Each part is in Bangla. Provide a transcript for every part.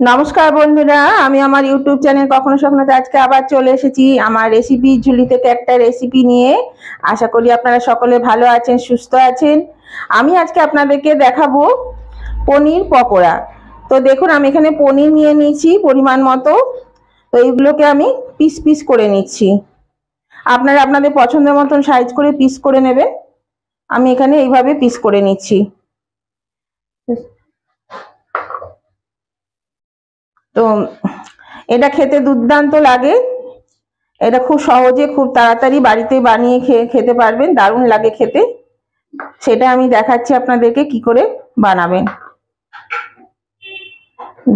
নমস্কার বন্ধুরা, আমি আমার ইউটিউব চ্যানেল কখনো স্বপ্নতে আজকে আবার চলে এসেছি আমার রেসিপি ঝুলি থেকে একটা রেসিপি নিয়ে। আশা করি আপনারা সকলে ভালো আছেন, সুস্থ আছেন। আমি আজকে আপনাদেরকে দেখাবো পনির পকোড়া। তো দেখুন, আমি এখানে পনির নিয়ে নিয়েছি পরিমাণ মতো। তো এইগুলোকে আমি পিস পিস করে নিচ্ছি। আপনারা আপনাদের পছন্দের মতন সাইজ করে পিস করে নেবেন। আমি এখানে এইভাবে পিস করে নিচ্ছি। তো এটা খেতে দুর্দান্ত লাগে। এটা খুব সহজে খুব তাড়াতাড়ি বাড়িতে বানিয়ে খেতে পারবেন, দারুণ লাগে খেতে। সেটা আমি দেখাচ্ছি আপনাদেরকে কি করে বানাবেন।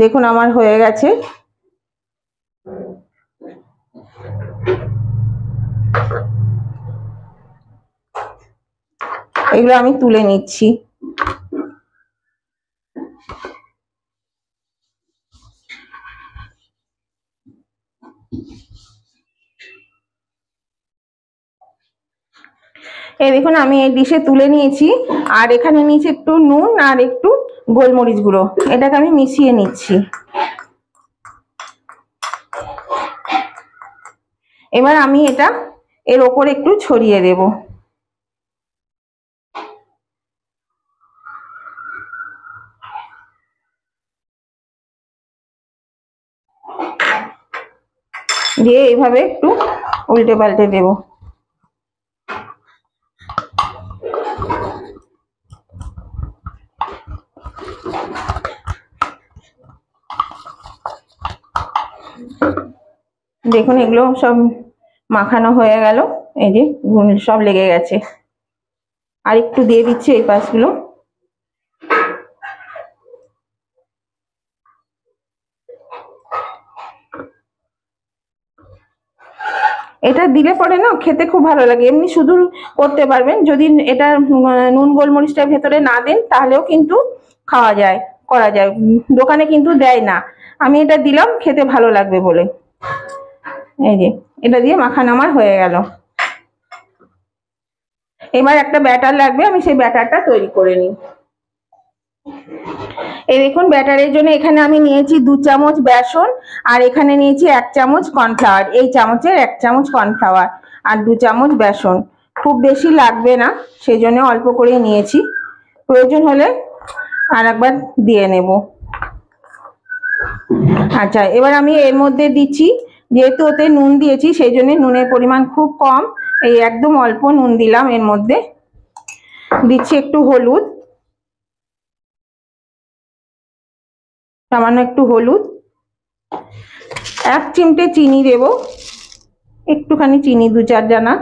দেখুন আমার হয়ে গেছে। এগুলো আমি তুলে নিচ্ছি। এই দেখুন, আমি এই ডিশে তুলে নিয়েছি। আর এখানে নিয়েছি একটু নুন আর একটু গোলমরিচ গুঁড়ো। এটাকে আমি মিশিয়ে নিচ্ছি। এবার আমি এটা এর ওপরে একটু ছড়িয়ে দেব। দিয়ে এইভাবে একটু উল্টে পাল্টে দেব। দেখুন এগুলো সব মাখানো হয়ে গেল। এই যে সব লেগে গেছে। আর একটু দিয়ে দিচ্ছি এই পাশগুলো। এটা দিলে পরে না খেতে খুব ভালো লাগে। এমনি শুধু করতে পারবেন, যদি এটা নুন গোলমরিচটা ভেতরে না দেন তাহলেও কিন্তু খাওয়া যায়, করা যায়। দোকানে কিন্তু দেয় না। আমি এটা দিলাম খেতে ভালো লাগবে বলে। এই যে এটা দিয়ে মাখানো আমার হয়ে গেল। এবার একটা ব্যাটার লাগবে, আমি সেই ব্যাটারটা তৈরি করে নিই। এই দেখুন, ব্যাটারের জন্য এখানে আমি নিয়েছি 2 চামচ বেসন, আর এখানে নিয়েছি 1 চামচ কর্নফ্লাওয়ার। এই চামচের 1 চামচ কর্নফ্লাওয়ার আর 2 চামচ বেসন। খুব বেশি লাগবে না, সেই জন্য অল্প করে নিয়েছি। প্রয়োজন হলে আর একবার দিয়ে নেব। আচ্ছা, এবার আমি এর মধ্যে দিচ্ছি, যেহেতু ওতে নুন দিয়েছি সেই জন্য নুনের পরিমাণ খুব কম। এই একদম অল্প নুন দিলাম। এর মধ্যে দিচ্ছি একটু হলুদ, সামান্য একটু হলুদ। 1 চিমটে চিনি দেব, একটুখানি চিনি, 2-4 দানা।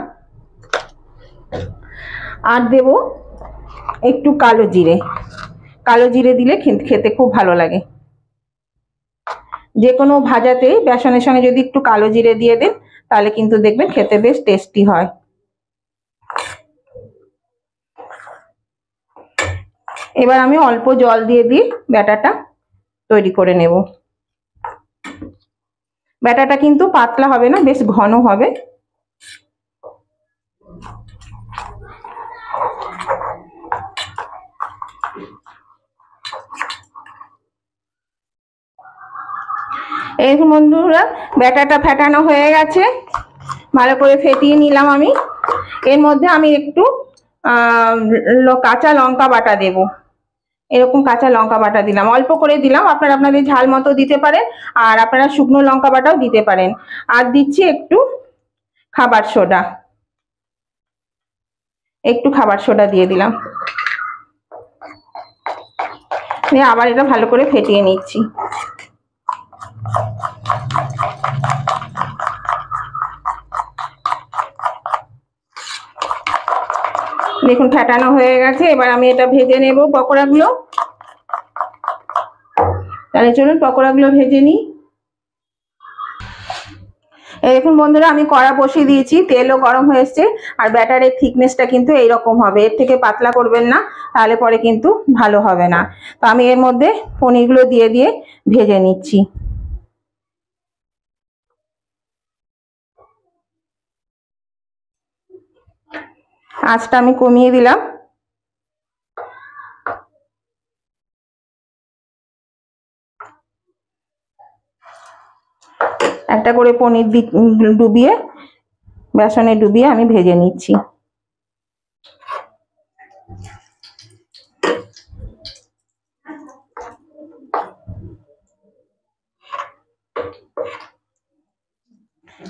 আর দেব একটু কালো জিরে। কালো জিরে দিলে খেতে খুব ভালো লাগে। যে কোনো ভাজাতে বেসনের সঙ্গে যদি একটু কালো জিরে দিয়ে দেন তাহলে কিন্তু দেখবেন খেতে বেশ টেস্টি হয়। এবার আমি অল্প জল দিয়ে ব্যাটারটা তৈরি করে নেব। ব্যাটারটা কিন্তু পাতলা হবে না, বেশ ঘন হবে। এই বন্ধুরা, ব্যাটারটা ফেটানো হয়ে গেছে, ভালো করে ফেটিয়ে নিলাম আমি। এর মধ্যে আমি একটু কাঁচা লঙ্কা বাটা দেব। এরকম কাঁচা লঙ্কা বাটা দিলাম, অল্প করে দিলাম। আপনারা আপনাদের ঝাল মতো দিতে পারেন, আর আপনারা শুকনো লঙ্কা বাটাও দিতে পারেন। আর দিচ্ছি একটু খাবার সোডা, একটু খাবার সোডা দিয়ে দিলাম। দিয়ে আবার এটা ভালো করে ফেটিয়ে নিচ্ছি। দেখুন ফেটানো হয়ে গেছে। এবার আমি এটা ভেজে নেব পকোড়াগুলো। তাহলে চলুন পকোড়াগুলো ভেজে নিই। এই দেখুন বন্ধুরা, আমি কড়া বসিয়ে দিয়েছি, তেলও গরম হয়ে এসছে। আর ব্যাটারের থিকনেসটা কিন্তু এইরকম হবে, এর থেকে পাতলা করবেন না, তাহলে পরে কিন্তু ভালো হবে না। তো আমি এর মধ্যে পনিরগুলো দিয়ে ভেজে নিচ্ছি। আঁচটা আমি কমিয়ে দিলাম। একটা করে পনির ডুবিয়ে, বেসনে ডুবিয়ে আমি ভেজে নিচ্ছি।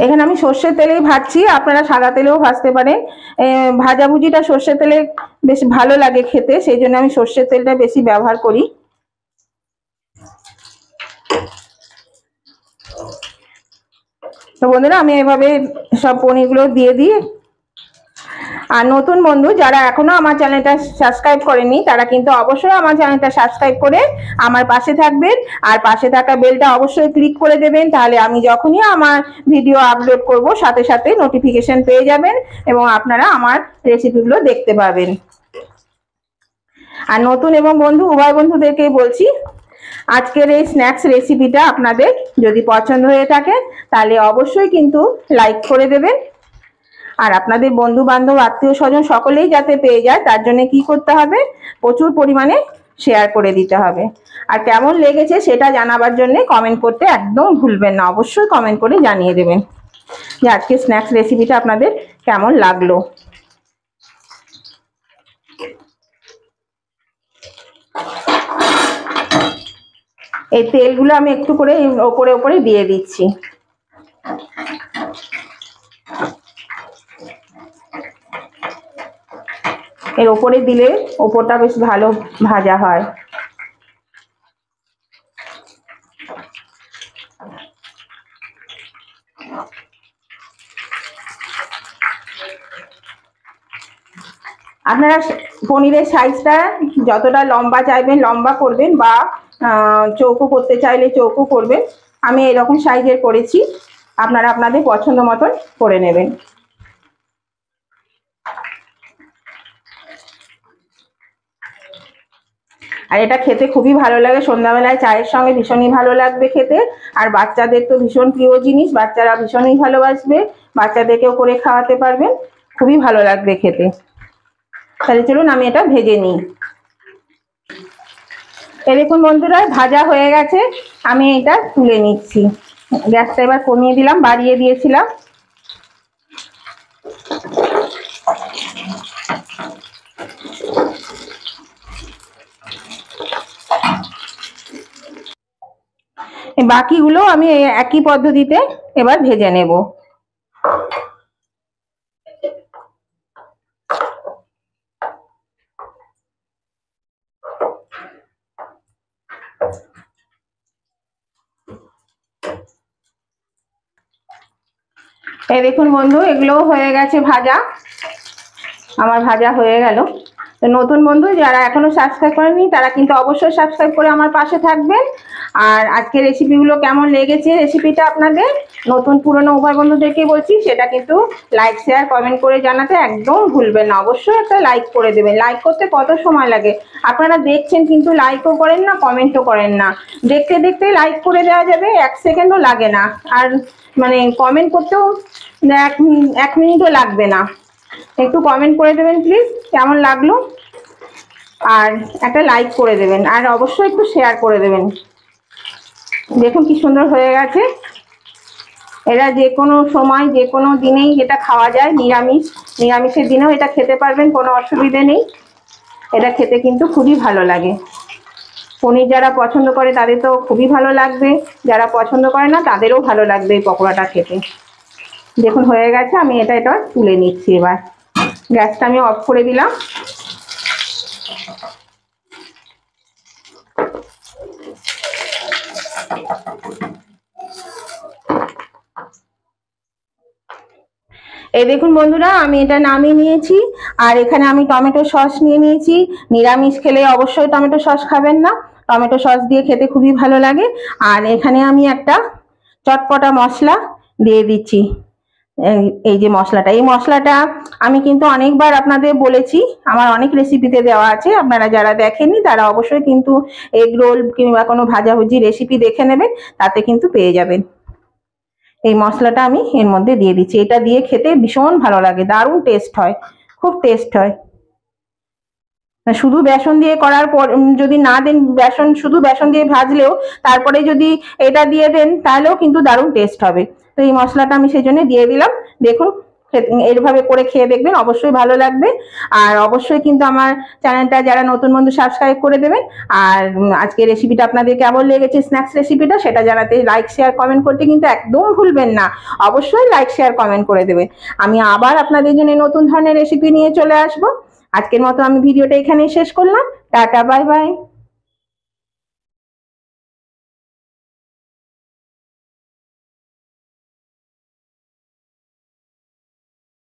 এখানে আমি সর্ষের তেলেই ভাজছি, আপনারা সাদা তেলেও ভাজতে পারেন। ভাজাভুজিটা সর্ষের তেলে বেশ ভালো লাগে খেতে, সেই জন্য আমি সর্ষের তেলটা বেশি ব্যবহার করি। তো বন্ধুরা, আমি এভাবে সব পনিরগুলো দিয়ে দিই। আর নতুন বন্ধু যারা এখনো আমার চ্যানেলটা সাবস্ক্রাইব করেনি, তারা কিন্তু অবশ্যই আমার চ্যানেলটা সাবস্ক্রাইব করে আমার পাশে থাকবেন, আর পাশে থাকা বেলটা অবশ্যই ক্লিক করে দেবেন। তাহলে আমি যখনই আমার ভিডিও আপলোড করব সাথে সাথে নোটিফিকেশন পেয়ে যাবেন এবং আপনারা আমার রেসিপিগুলো দেখতে পাবেন। আর নতুন এবং বন্ধু উভয় বন্ধুদেরকেই বলছি, আজকের এই স্ন্যাক্স রেসিপিটা আপনাদের যদি পছন্দ হয়ে থাকে তাহলে অবশ্যই কিন্তু লাইক করে দেবেন। আর আপনাদের বন্ধু বান্ধব আত্মীয় স্বজন সকলেই যাতে পেয়ে যায় তার জন্য কি করতে হবে, প্রচুর পরিমাণে শেয়ার করে দিতে হবে। আর কেমন লেগেছে সেটা জানাবার জন্য কমেন্ট করতে একদম ভুলবেন না, অবশ্যই কমেন্ট করে জানিয়ে দেবেন যে আজকে স্ন্যাক্স রেসিপিটা আপনাদের কেমন লাগলো। এই তেলগুলো আমি একটু করে ওপরে ওপরে দিয়ে দিচ্ছি। এর ওপরে দিলে ওপরটা বেশ ভালো ভাজা হয়। আপনারা পনিরের সাইজটা যতটা লম্বা চাইবেন লম্বা করবেন, বা চৌকো করতে চাইলে চৌকো করবেন। আমি এরকম সাইজের করেছি, আপনারা আপনাদের পছন্দ মতন করে নেবেন। আর এটা খেতে খুবই ভালো লাগে, সন্ধ্যাবেলায় চায়ের সঙ্গে ভীষণই ভালো লাগবে খেতে। আর বাচ্চাদের তো ভীষণ প্রিয় জিনিস, বাচ্চারা ভীষণই ভালোবাসবে, বাচ্চাদেরকেও করে খাওয়াতে পারবেন, খুবই ভালো লাগবে খেতে। তাহলে চলুন আমি এটা ভেজে নিই। এই দেখুন বন্ধুরা, ভাজা হয়ে গেছে, আমি এটা তুলে নিচ্ছি। গ্যাসটা এবার কমিয়ে দিলাম, বাড়িয়ে দিয়েছিলাম। বাকিগুলো আমি একই পদ্ধতিতে এবার ভেজে নেব। এই দেখুন বন্ধু, এগুলো হয়ে গেছে ভাজা, আমার ভাজা হয়ে গেল। তো নতুন বন্ধু যারা এখনো সাবস্ক্রাইব করেনি তারা কিন্তু অবশ্যই সাবস্ক্রাইব করে আমার পাশে থাকবেন। আর আজকের রেসিপিগুলো কেমন লেগেছে, রেসিপিটা আপনাদের নতুন পুরনো উভয় বন্ধুদেরকে বলছি, সেটা কিন্তু লাইক শেয়ার কমেন্ট করে জানাতে একদম ভুলবেন না। অবশ্যই একটা লাইক করে দেবেন। লাইক করতে কত সময় লাগে, আপনারা দেখছেন কিন্তু লাইকও করেন না, কমেন্টও করেন না। দেখতে দেখতে লাইক করে দেওয়া যাবে, 1 সেকেন্ডও লাগে না। আর মানে কমেন্ট করতেও 1 মিনিটও লাগবে না। একটু কমেন্ট করে দেবেন প্লিজ কেমন লাগলো, আর একটা লাইক করে দেবেন, আর অবশ্যই একটু শেয়ার করে দেবেন। দেখুন কি সুন্দর হয়ে গেছে। এরা যে কোনো সময় যে কোনো দিনেই এটা খাওয়া যায়, নিরামিষের দিনেও এটা খেতে পারবেন, কোনো অসুবিধে নেই। এটা খেতে কিন্তু খুবই ভালো লাগে। পনির যারা পছন্দ করে তাদের তো খুবই ভালো লাগবে, যারা পছন্দ করে না তাদেরও ভালো লাগবে এই পকোড়াটা খেতে। দেখুন হয়ে গেছে, আমি এটা তুলে নিচ্ছি। এবার গ্যাসটা আমি অফ করে দিলাম। এই দেখুন বন্ধুরা, আমি এটা নামিয়ে নিয়েছি। আর এখানে আমি টমেটো সস নিয়ে নিয়েছি। নিরামিষ খেলে অবশ্যই টমেটো সস খাবেন না, টমেটো সস দিয়ে খেতে খুবই ভালো লাগে। আর এখানে আমি একটা চটপটা মশলা দিয়ে দিচ্ছি। এই যে মশলাটা, এই মশলাটা আমি কিন্তু অনেকবার আপনাদের বলেছি, আমার অনেক রেসিপিতে দেওয়া আছে। আপনারা যারা দেখেননি তারা অবশ্যই কিন্তু এগ রোল কিংবা কোনো ভাজাভুজি রেসিপি দেখে নেবেন, তাতে কিন্তু পেয়ে যাবেন। এই মশলাটা আমি এর মধ্যে দিয়ে দিচ্ছি। এটা দিয়ে খেতে ভীষণ ভালো লাগে, দারুণ টেস্ট হয়, খুব টেস্ট হয়। শুধু বেসন দিয়ে করার পর যদি না দেন, শুধু বেসন দিয়ে ভাজলেও তারপরে যদি এটা দিয়ে দেন তাহলেও কিন্তু দারুণ টেস্ট হবে। তো এই মশলাটা আমি সেই জন্য দিয়ে দিলাম। দেখুন এইভাবে করে খেয়ে দেখবেন, অবশ্যই ভালো লাগবে। আর অবশ্যই কিন্তু আমার চ্যানেলটা যারা নতুন বন্ধু সাবস্ক্রাইব করে দেবেন। আর আজকে রেসিপিটা আপনাদের কেমন লেগেছে, স্ন্যাক্স রেসিপিটা, সেটা জানাতে লাইক শেয়ার কমেন্ট করতে কিন্তু একদম ভুলবেন না। অবশ্যই লাইক শেয়ার কমেন্ট করে দেবেন। আমি আবার আপনাদের জন্য নতুন ধরনের রেসিপি নিয়ে চলে আসবো। আজকের মতো আমি ভিডিওটা এখানেই শেষ করলাম। Tata, bye bye.